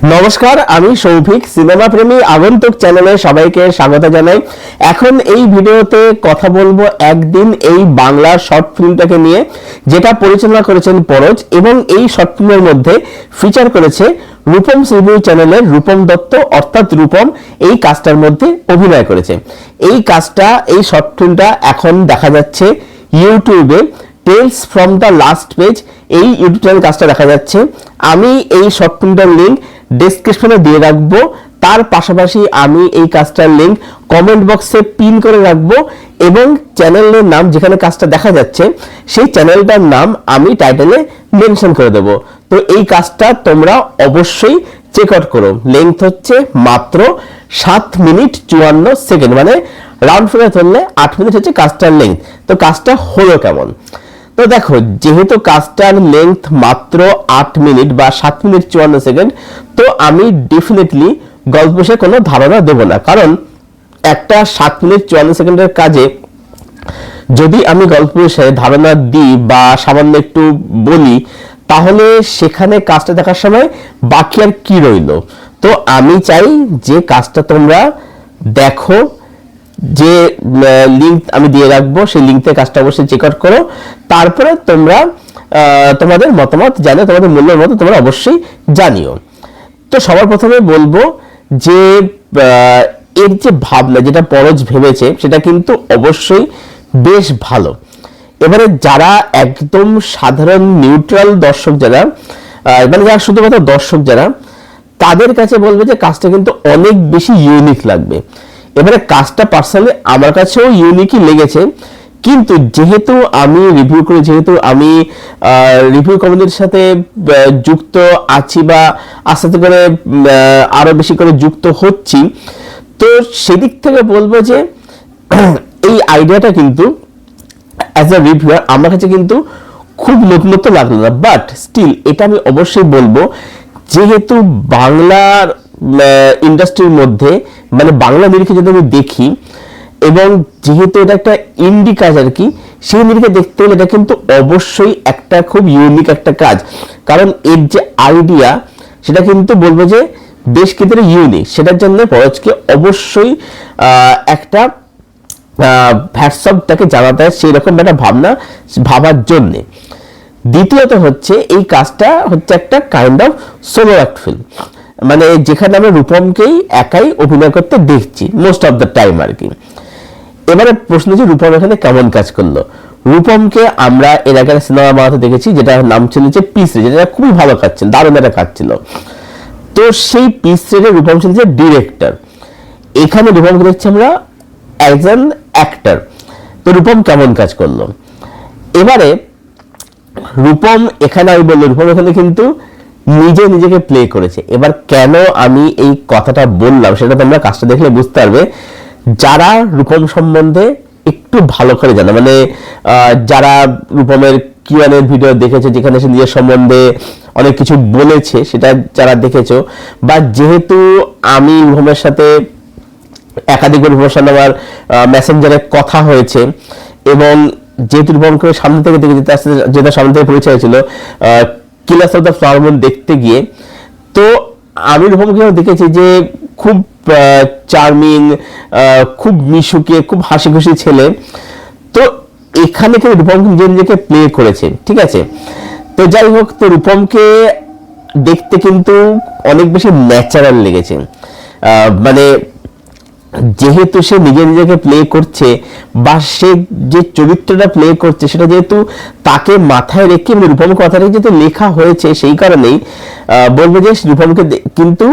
নমস্কার, আমি সৌভিক সিনেমা প্রেমী আগন্তুক চ্যানেলে সবাইকে স্বাগত জানাই। এখন এই ভিডিওতে কথা বলবো একদিন এই বাংলা শর্ট ফিল্মটাকে নিয়ে, যেটা পরিচালনা করেছেন পরজ, এবং এই শর্ট ফিল্মের মধ্যে ফিচার করেছে রূপম রিভিউ চ্যানেলের রূপম দত্ত, অর্থাৎ রূপম এই কাজটার মধ্যে অভিনয় করেছে। এই কাজটা, এই শর্ট ফিল্মটা এখন দেখা যাচ্ছে ইউটিউবে, tales from the last page, এই ইউটিউব চ্যানেল কাজটা দেখা যাচ্ছে। আমি এই শর্ট ফিল্মটার লিঙ্ক ডেসক্রিপশনে দিয়ে রাখবো, তার পাশাপাশি আমি এই কাজটার লিঙ্ক কমেন্ট বক্সে পিন করে রাখবো, এবং চ্যানেলের নাম, যেখানে কাজটা দেখা যাচ্ছে সেই চ্যানেলটার নাম আমি টাইটেলে মেনশন করে দেবো। তো এই কাজটা তোমরা অবশ্যই চেক আউট করো। লেন্থ হচ্ছে মাত্র 7 মিনিট 54 সেকেন্ড, মানে রাউন্ড ফিগার ধরলে 8 মিনিট হচ্ছে কাজটার লেন্থ। তো কাজটা হলো কেমন? তো দেখো, যেহেতু কাজটার লেন্থ মাত্র 8 মিনিট বা 7 মিনিট 54 সেকেন্ড, তো আমি ডেফিনেটলি গল্প বিষয়ে কোনো ধারণা দেব না, কারণ একটা 7 মিনিট 54 সেকেন্ডের কাজে যদি আমি গল্প বিষয়ে ধারণা দিই বা সামান্য একটু বলি, তাহলে সেখানে কাজটা দেখার সময় বাকি আর কি রইল। তো আমি চাই যে কাজটা তোমরা দেখো, যে লিঙ্ক আমি দিয়ে রাখবো সেই লিঙ্কে কাজটা অবশ্যই চেক আউট করো। তারপরে তোমরা তোমাদের মতামত জানিও, তোমাদের মূল্যের মতো তোমরা অবশ্যই জানিও। তো সবার প্রথমে বলবো যে এর যে ভাবনা, যেটা পরজ ভেবেছে, সেটা কিন্তু অবশ্যই বেশ ভালো। এবারে যারা একদম সাধারণ নিউট্রাল দর্শক, যারা মানে যারা শুধুমাত্র দর্শক যারা, তাদের কাছে বলবো যে কাজটা কিন্তু অনেক বেশি ইউনিক লাগবে। এবারে কাজটা পার্সোনালি আমার কাছেও ইউনিকই লেগেছে, কিন্তু যেহেতু আমি রিভিউ করি, যেহেতু আমি রিভিউ কমিউনিটির সাথে যুক্ত আছি বা আস্তে আস্তে করে আরো বেশি করে যুক্ত হচ্ছি, তো সেদিক থেকে বলবো যে এই আইডিয়াটা কিন্তু অ্যাজ আ রিভিউয়ার আমার কাছে কিন্তু খুব নতুনত্ব লাগলো না। বাট স্টিল এটা আমি অবশ্যই বলবো, যেহেতু বাংলার ইন্ডাস্ট্রির মধ্যে, মানে বাংলা নিরিখে যদি আমি দেখি, এবং যেহেতু এটা একটা ইন্ডি কাজ আর কি, সেই নিরিখে দেখতে গেলে এটা কিন্তু অবশ্যই একটা খুব ইউনিক একটা কাজ। কারণ এর যে আইডিয়া, সেটা কিন্তু বলবো যে বেশ ক্ষেত্রে ইউনিক। সেটার জন্য পরজকে অবশ্যই একটা হ্যাটসঅপ তাকে জানাতে হয়, সেই রকম একটা ভাবনা ভাবার জন্যে। দ্বিতীয়ত হচ্ছে এই কাজটা হচ্ছে একটা kind of solo act film, মানে যেখানে আমরা রূপমকেই একাই অভিনয় করতে দেখছি মোস্ট অফ দ্য টাইম আর কি। এবারে প্রশ্ন হচ্ছে রূপম এখানে কেমন কাজ করলো। রূপমকে আমরা এর আগে সিনেমা বানাতে দেখেছি, যেটা নাম ছিল যে পিস রে, যেটা খুবই ভালো কাজ ছিল, দারুণ একটা কাজ ছিল। তো সেই পিস রে রূপম ছিল যে ডিরেক্টর, এখানে রূপমকে দেখছি আমরা অ্যাজ অ্যান অ্যাক্টর। তো রূপম কেমন কাজ করলো? এবারে রূপম এখানে, আমি বললাম রূপম এখানে কিন্তু নিজেকে প্লে করেছে। এবার কেন আমি এই কথাটা বললাম সেটা তোমরা কাজটা দেখলে বুঝতে পারবে। যারা রূপম সম্বন্ধে একটু ভালো করে জানে, মানে যারা রূপমের কিউএনএ ভিডিও দেখেছে, যেখানে সে নিজের সম্বন্ধে অনেক কিছু বলেছে, সেটা যারা দেখেছো, বা যেহেতু আমি রূপমের সাথে একাধিকবার রূপমের সাথে আমার মেসেঞ্জারে কথা হয়েছে, এবং যেহেতু রূপমকে সামনে থেকে দেখেছি, যেটা সামনে থেকে পরিচয় হয়েছিল killers of the flower moon দেখতে গিয়ে, তো আমি রূপমকে দেখেছি যে খুব চার্মিং, খুব মিশুকে, খুব হাসি খুশি ছেলে। তো এখানে কিন্তু রূপম নিজেকে প্লে করেছে, ঠিক আছে। তো যাই হোক, তো রূপমকে দেখতে কিন্তু অনেক বেশি ন্যাচারাল লেগেছে। মানে যেহেতু সে নিজেকে প্লে করছে, বা সে যে চরিত্রটা প্লে করছে, সেটা যেহেতু তাকে মাথায় রেখে, মানে রূপম কথাটা যেহেতু লেখা হয়েছে, সেই কারণেই বলবো যে রূপমকে কিন্তু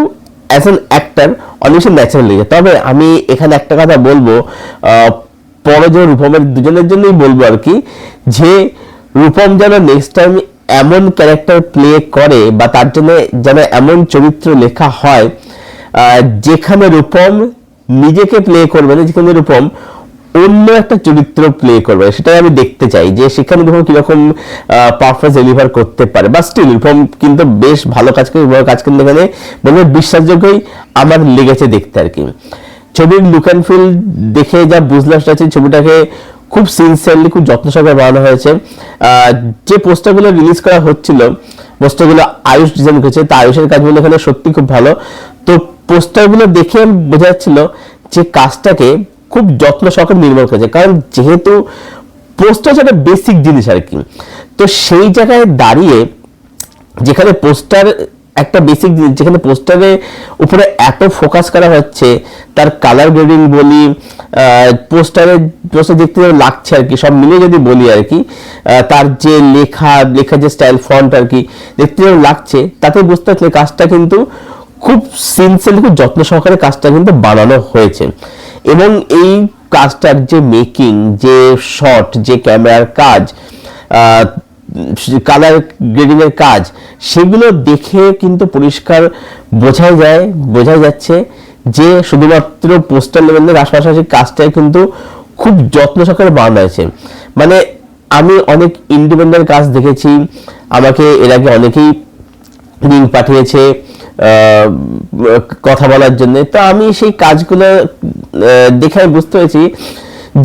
অ্যাজ অ্যান অ্যাক্টর অনেক বেশি ন্যাচারাল লেগেছে। তবে আমি এখানে একটা কথা বলবো, পরজ ও রূপমের দুজনের জন্যই বলবো আর কি, যে রূপম যেন নেক্সট টাইম এমন ক্যারেক্টার প্লে করে, বা তার জন্য যেন এমন চরিত্র লেখা হয় যেখানে রূপম নিজেকে প্লে করবে না, যেখানে রূপম অন্য একটা চরিত্র প্লে করবে। সেটাই আমি দেখতে চাই, যে সেখানে রূপম কিরকম পারফরমেন্স ডেলিভার করতে পারে। বা স্টিল রূপম কিন্তু বেশ ভালো কাজ করে, কাজ কিন্তু এখানে বলবো বিশ্বাসযোগ্যই আমার লেগেছে দেখতে আর কি। ছবির লুক অ্যান্ড ফিল দেখে যা বুঝলাম, সেটা হচ্ছে ছবিটাকে খুব সিনসিয়ারলি, খুব যত্ন সহকারে বানানো হয়েছে। যে পোস্টারগুলো রিলিজ করা হচ্ছিল, পোস্টারগুলো আয়ুষ ডিজাইন করেছে, তো আয়ুষের কাজগুলো এখানে সত্যি খুব ভালো। তো পোস্টারগুলো দেখে বোঝা যাচ্ছিল যে কাজটাকে খুব যত্ন সহকারে নির্মাণ করেছে, কারণ যেহেতু পোস্টার একটা বেসিক জিনিস আর কি। তো সেই জায়গায় দাঁড়িয়ে যেখানে পোস্টার একটা বেসিক জিনিস, যেখানে পোস্টারের উপরে এত ফোকাস করা হচ্ছে, তার কালার গ্রেডিং বলি, পোস্টার দেখতে লাগছে আর কি, সব মিলে যদি বলি আর কি, তার যে লেখা যে স্টাইল ফন্ট আর কি দেখতে লাগছে, তাতে বুঝতে পারছি কাজটা কিন্তু খুব সিনসিয়ারলি, খুব যত্ন সহকারে কাজটা কিন্তু বানানো হয়েছে। এবং এই কাজটার যে মেকিং, যে শট, যে ক্যামেরার কাজ, কালার গ্রেডিং এর কাজ, সেগুলো দেখে কিন্তু পরিষ্কার বোঝা যাচ্ছে যে শুধুমাত্র পোস্টার লেভেলের পাশাপাশি কাজটাই কিন্তু খুব যত্ন সহকারে বানানো হয়েছে। মানে আমি অনেক ইন্ডিপেন্ডেন্ট কাজ দেখেছি, আমাকে এর আগে অনেকেই লিঙ্ক পাঠিয়েছে কথা বলার জন্য, তো আমি সেই কাজগুলো দেখে আমি বুঝতে পেরেছি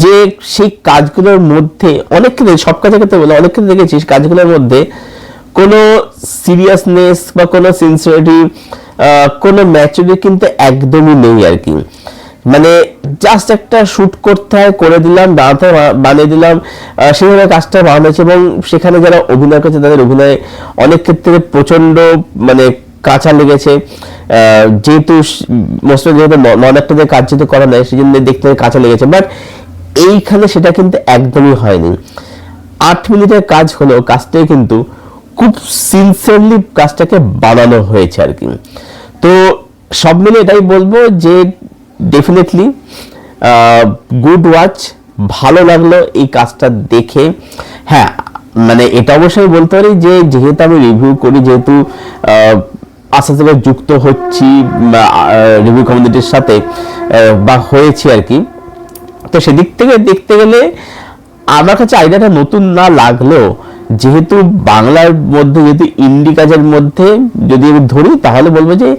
যে সেই কাজগুলোর মধ্যে অনেক ক্ষেত্রে, সব কাজের ক্ষেত্রে বলে অনেক ক্ষেত্রে দেখেছি কাজগুলোর মধ্যে কোনো সিরিয়াসনেস বা কোনো সিনসিয়ারিটি, কোনো ম্যাচুরিটি কিন্তু একদমই নেই আর কি। মানে জাস্ট একটা শুট করতে হয়, করে দিলাম, বানিয়ে দিলাম, সেভাবে কাজটা বানানো হয়েছে। এবং সেখানে যারা অভিনয় করছে তাদের অভিনয় অনেক ক্ষেত্রে প্রচন্ড মানে কাঁচা লেগেছে, যেহেতু নন অ্যাক্টরদের কাজ যেহেতু করা নাই, সেই জন্য দেখতে কাঁচা লেগেছে। বাট এইখানে সেটা কিন্তু একদমই হয়নি। 8 মিনিটের কাজ হলেও কাজটাই কিন্তু খুব সিনসিয়ারলি কাজটাকে বানানো হয়েছে আর কি। তো সব মিলে এটাই বলবো যে ডেফিনেটলি গুড ওয়াচ, ভালো লাগলো এই কাজটা দেখে। হ্যাঁ, মানে এটা অবশ্যই বলতে পারি যে যেহেতু আমি রিভিউ করি, যেহেতু আস্তে আস্তে যুক্ত হচ্ছি রিভিউ কমিউনিটির সাথে বা হয়েছি আর কি, তো সেদিক থেকে দেখতে গেলে আমার কাছে আইডিয়াটা নতুন না লাগলেও, যেহেতু বাংলার মধ্যে, যেহেতু ইন্ডি কাজের মধ্যে যদি আমি ধরি, তাহলে বলবো যে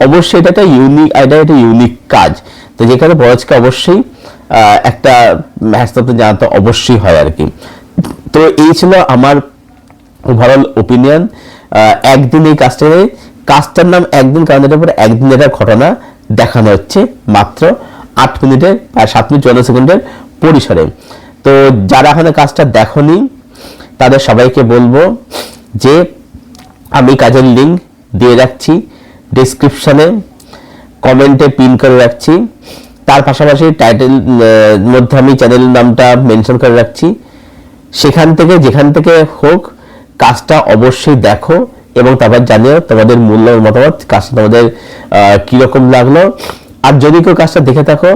অবশ্যই এটা একটা ইউনিক আইডিয়া, একটা ইউনিক কাজ। তো যেখানে বয়সকে অবশ্যই একটা হ্যাটসঅ্যাপ জানাতে অবশ্যই হয় আর কি। তো এই ছিল আমার ওভারঅল ওপিনিয়ন একদিন এই কাজটার নাম একদিন, কারণ এটার উপরে একদিন এটার ঘটনা দেখানো হচ্ছে মাত্র 8 মিনিটের আর 7 মিনিট 54 সেকেন্ডের পরিসরে। তো যারা এখানে কাজটা দেখনি তাদের সবাইকে বলবো যে আমি কাজের লিঙ্ক দিয়ে রাখছি ডেসক্রিপশনে, কমেন্টে পিন করে রাখছি, তার পাশাপাশি টাইটেল মধ্যে আমি চ্যানেলের নামটা মেনশন করে রাখছি। সেখান থেকে যেখান থেকে হোক কাজটা অবশ্যই দেখো এবং তারপর জানিও তোমাদের মূল্যবান মতামত, কাজটা তোমাদের কিরকম লাগলো। আর যদি কেউ কাজটা দেখে থাকো,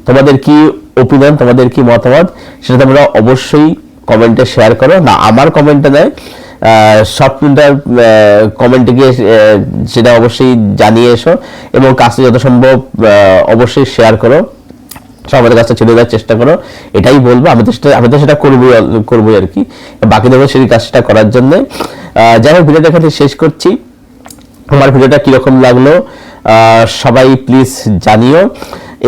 তোমাদের কি ওপিনিয়ন, তোমাদের কি মতামত, সেটা তোমরা অবশ্যই কমেন্টে শেয়ার করো। না আমার কমেন্টে নয়, সফটওয়্যার কমেন্টে গিয়ে সেটা অবশ্যই জানিয়ে এসো এবং কাজটা যত সম্ভব অবশ্যই শেয়ার করো, আমাদের কাজটা ছেড়ে দেওয়ার চেষ্টা করো, এটাই বলবো। আমি তো সেটা করবোই আর কি, বাকি দেবো সেই কাজটা করার জন্য। যাই হোক, ভিডিওটা এখানে শেষ করছি। আমার ভিডিওটা কিরকম লাগলো সবাই প্লিজ জানিও।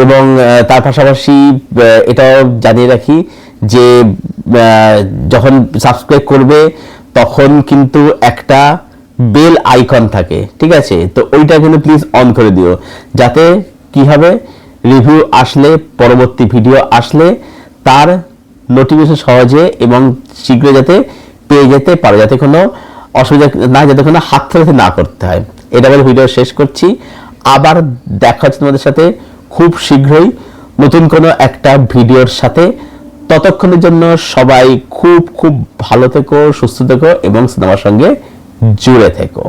এবং তার পাশাপাশি এটাও জানিয়ে রাখি যে যখন সাবস্ক্রাইব করবে তখন কিন্তু একটা বেল আইকন থাকে, ঠিক আছে? তো ওইটা কিন্তু প্লিজ অন করে দিও, যাতে কি হবে, রিভিউ আসলে, পরবর্তী ভিডিও আসলে তার নোটিফিকেশন সহজে এবং শীঘ্র যাতে পেয়ে যেতে পারো, যাতে কোনো অসুবিধা না, যাতে কোনো হাতছাড়া না করতে হয়। এটা বলে ভিডিও শেষ করছি। আবার দেখা হচ্ছে তোমাদের সাথে খুব শীঘ্রই নতুন কোনো একটা ভিডিওর সাথে। ততক্ষণের জন্য সবাই খুব খুব ভালো থেকো, সুস্থ থেকো এবং সিনেমার সঙ্গে জুড়ে থেকো।